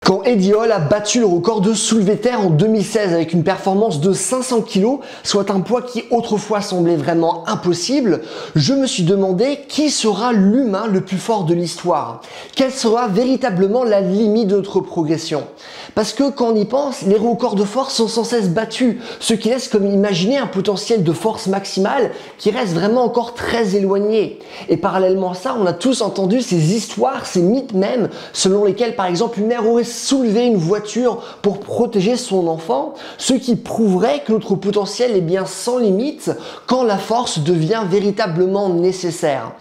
Quand Eddie Hall a battu le record de soulevé de terre en 2016 avec une performance de 500 kg, soit un poids qui autrefois semblait vraiment impossible, je me suis demandé qui sera l'humain le plus fort de l'histoire. Quelle sera véritablement la limite de notre progression? Parce que quand on y pense, les records de force sont sans cesse battus, ce qui laisse comme imaginer un potentiel de force maximale qui reste vraiment encore très éloigné. Et parallèlement à ça, on a tous entendu ces histoires, ces mythes même, selon lesquels par exemple une mère aurait soulevé une voiture pour protéger son enfant, ce qui prouverait que notre potentiel est bien sans limite quand la force devient véritablement nécessaire.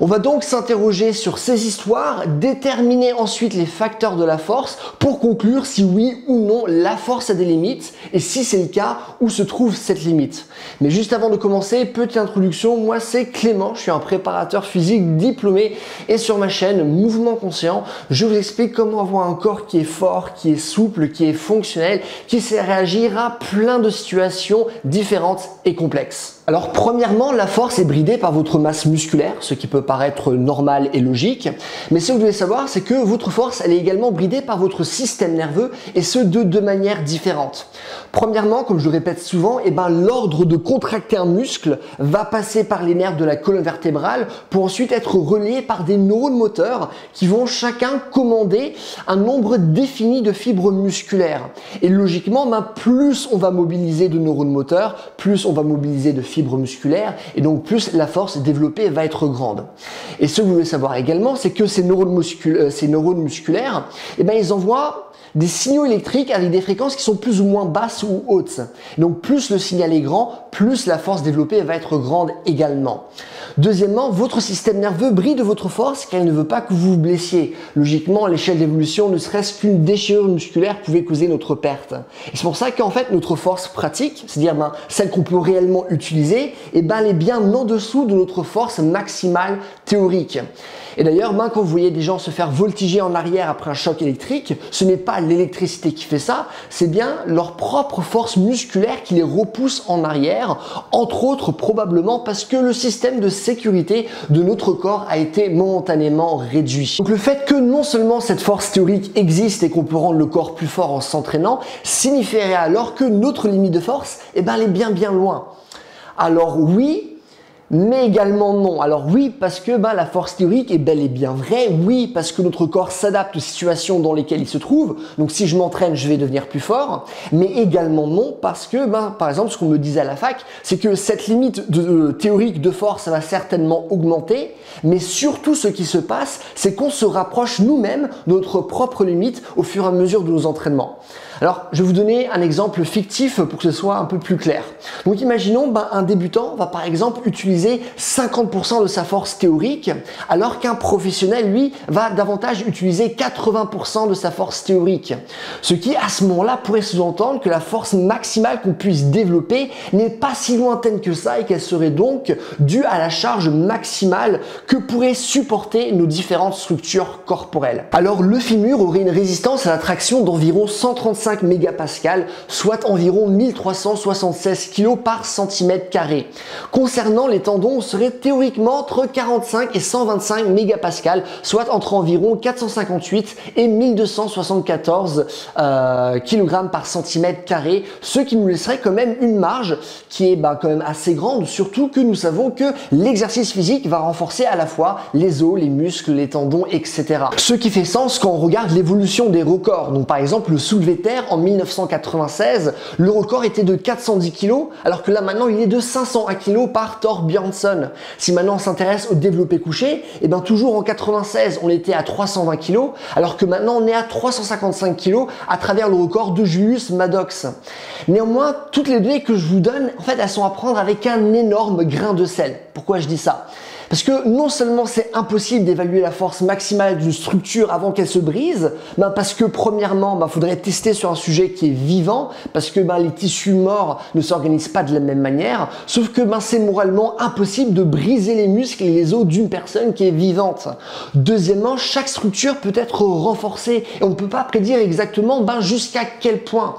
On va donc s'interroger sur ces histoires, déterminer ensuite les facteurs de la force pour conclure si oui ou non la force a des limites et si c'est le cas, où se trouve cette limite. Mais juste avant de commencer, petite introduction, moi c'est Clément, je suis un préparateur physique diplômé et sur ma chaîne Mouvement Conscient, je vous explique comment avoir un corps qui est fort, qui est souple, qui est fonctionnel, qui sait réagir à plein de situations différentes et complexes. Alors premièrement, la force est bridée par votre masse musculaire, ce qui peut paraître normal et logique, mais ce que vous devez savoir, c'est que votre force, elle est également bridée par votre système nerveux, et ce de deux manières différentes. Premièrement, comme je le répète souvent, l'ordre de contracter un muscle va passer par les nerfs de la colonne vertébrale pour ensuite être relié par des neurones moteurs qui vont chacun commander un nombre défini de fibres musculaires. Et logiquement, plus on va mobiliser de neurones moteurs, plus on va mobiliser de fibres musculaires, et donc plus la force développée va être grande. Et ce que vous devez savoir également, c'est que ces neurones musculaires, ils envoient des signaux électriques avec des fréquences qui sont plus ou moins basses ou hautes. Donc plus le signal est grand, plus la force développée va être grande également. Deuxièmement, votre système nerveux brille de votre force car il ne veut pas que vous vous blessiez. Logiquement, à l'échelle d'évolution, ne serait-ce qu'une déchirure musculaire pouvait causer notre perte. Et c'est pour ça qu'en fait, notre force pratique, c'est-à-dire celle qu'on peut réellement utiliser, elle est bien en dessous de notre force maximale théorique. Et d'ailleurs, quand vous voyez des gens se faire voltiger en arrière après un choc électrique, ce n'est pas l'électricité qui fait ça, c'est bien leur propre force musculaire qui les repousse en arrière, entre autres probablement parce que le système de sécurité de notre corps a été momentanément réduit. Donc le fait que non seulement cette force théorique existe et qu'on peut rendre le corps plus fort en s'entraînant, signifierait alors que notre limite de force, elle est bien loin. Alors oui, mais également non. Alors oui, parce que la force théorique est bel et bien vraie. Oui, parce que notre corps s'adapte aux situations dans lesquelles il se trouve. Donc si je m'entraîne, je vais devenir plus fort. Mais également non, parce que par exemple, ce qu'on me disait à la fac, c'est que cette limite théorique de force, ça va certainement augmenter. Mais surtout, ce qui se passe, c'est qu'on se rapproche nous-mêmes de notre propre limite au fur et à mesure de nos entraînements. Alors, je vais vous donner un exemple fictif pour que ce soit un peu plus clair. Donc, imaginons un débutant va par exemple utiliser 50% de sa force théorique, alors qu'un professionnel, lui, va davantage utiliser 80% de sa force théorique. Ce qui, à ce moment-là, pourrait sous-entendre que la force maximale qu'on puisse développer n'est pas si lointaine que ça et qu'elle serait donc due à la charge maximale que pourraient supporter nos différentes structures corporelles. Alors, le fémur aurait une résistance à la traction d'environ 135 mégapascales, soit environ 1376 kg par centimètre carré. Concernant les tendons, on serait théoriquement entre 45 et 125 mégapascales, soit entre environ 458 et 1274 kg par centimètre carré, ce qui nous laisserait quand même une marge qui est quand même assez grande, surtout que nous savons que l'exercice physique va renforcer à la fois les os, les muscles, les tendons, etc. Ce qui fait sens quand on regarde l'évolution des records. Donc par exemple, le soulevé de terre en 1996, le record était de 410 kg, alors que là maintenant il est de 501 kg par Thor Bjornsson. Si maintenant on s'intéresse au développé couché, toujours en 96 on était à 320 kg, alors que maintenant on est à 355 kg à travers le record de Julius Maddox. Néanmoins, toutes les données que je vous donne, en fait, elles sont à prendre avec un énorme grain de sel. Pourquoi je dis ça ? Parce que non seulement c'est impossible d'évaluer la force maximale d'une structure avant qu'elle se brise, parce que premièrement, faudrait tester sur un sujet qui est vivant, parce que les tissus morts ne s'organisent pas de la même manière, sauf que c'est moralement impossible de briser les muscles et les os d'une personne qui est vivante. Deuxièmement, chaque structure peut être renforcée et on ne peut pas prédire exactement jusqu'à quel point.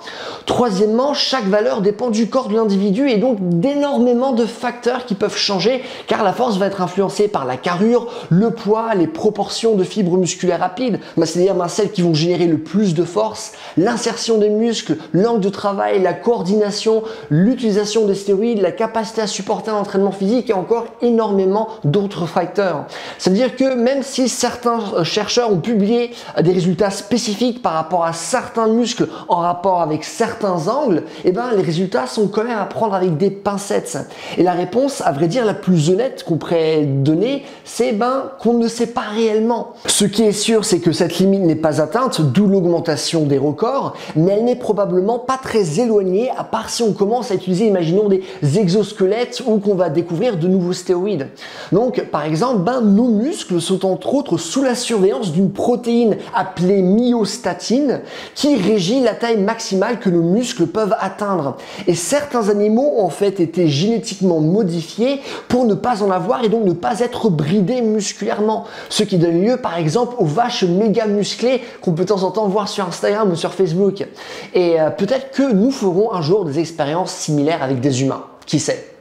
Troisièmement, chaque valeur dépend du corps de l'individu et donc d'énormément de facteurs qui peuvent changer car la force va être influencée influencées par la carrure, le poids, les proportions de fibres musculaires rapides, c'est-à-dire celles qui vont générer le plus de force, l'insertion des muscles, l'angle de travail, la coordination, l'utilisation des stéroïdes, la capacité à supporter un entraînement physique et encore énormément d'autres facteurs. C'est-à-dire que même si certains chercheurs ont publié des résultats spécifiques par rapport à certains muscles en rapport avec certains angles, eh ben, les résultats sont quand même à prendre avec des pincettes. Et la réponse, à vrai dire, la plus honnête qu'on pourrait donner, c'est qu'on ne sait pas réellement. Ce qui est sûr, c'est que cette limite n'est pas atteinte, d'où l'augmentation des records, mais elle n'est probablement pas très éloignée, à part si on commence à utiliser, imaginons, des exosquelettes ou qu'on va découvrir de nouveaux stéroïdes. Donc, par exemple, nos muscles sont entre autres sous la surveillance d'une protéine appelée myostatine qui régit la taille maximale que nos muscles peuvent atteindre. Et certains animaux ont en fait été génétiquement modifiés pour ne pas en avoir et donc ne pas être bridés musculairement. Ce qui donne lieu par exemple aux vaches méga musclées qu'on peut de temps en temps voir sur Instagram ou sur Facebook. Et peut-être que nous ferons un jour des expériences similaires avec des humains. Qui sait ?